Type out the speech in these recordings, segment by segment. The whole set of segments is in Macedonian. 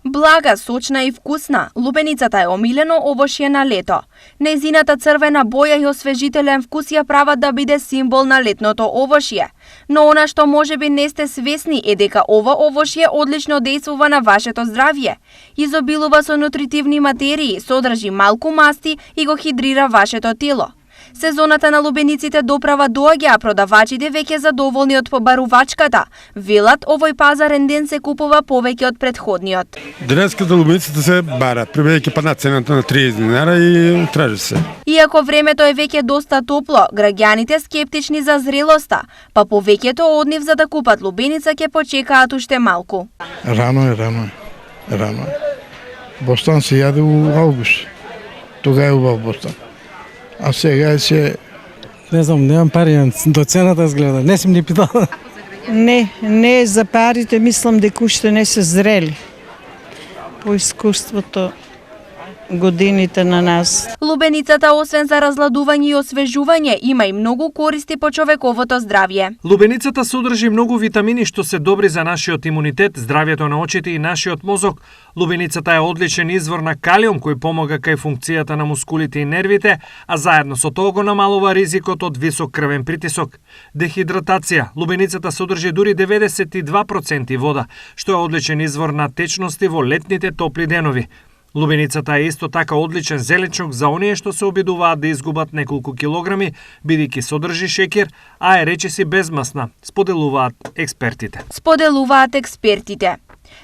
Блага, сочна и вкусна, лубеницата е омилено овошје на лето. Нејзината црвена боја и освежителен вкус ја прават да биде символ на летното овошје. Но она што можеби не сте свесни е дека ова овошје одлично дејствува на вашето здравје. Изобилува со нутритивни материи, содржи малку масти и го хидрира вашето тело. Сезоната на лубениците доправа доаѓа, а продавачите веќе задоволни од побарувачката. Велат, овој пазарен ден се купува повеќе од претходниот. Денеската лубениците се барат, прибејќи падна цената на 30 динара и тражи се. Иако времето е веќе доста топло, граѓаните скептични за зрелоста, па повеќето од нив за да купат лубеница ќе почекаат уште малку. Рано е. Бостан се јаде у август. Тога е убав бостан. А сега се... Не знам, немам пари, до цената изгледа. Не сум ни питал. Не за парите, мислам дека уште не се зрели. По искуството, годините на нас. Лубеницата, освен за разладување и освежување, има и многу користи по човековото здравје. Лубеницата содржи многу витамини што се добри за нашиот имунитет, здравјето на очите и нашиот мозок. Лубеницата е одличен извор на калиум кој помага кај функцијата на мускулите и нервите, а заедно со тоа го намалува ризикот од висок крвен притисок. Дехидратација. Лубеницата содржи дури 92% вода, што е одличен извор на течности во летните топли денови. Лубеницата е исто така одличен зеленчук за оние што се обидуваат да изгубат неколку килограми, бидејќи содржи шеќер, а е речиси безмасна, споделуваат експертите.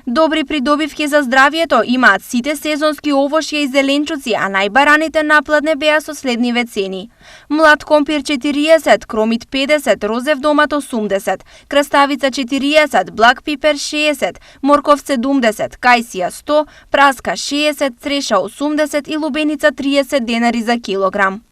Добри придобивки за здравјето имаат сите сезонски овошје и зеленчуци, а најбараните напладне беа со следниве цени. Млад компир 40, кромит 50, розев домат 80, краставица 40, блак пипер 60, морков 70, кајсија 100, праска 60, треша 80 и лубеница 30 денари за килограм.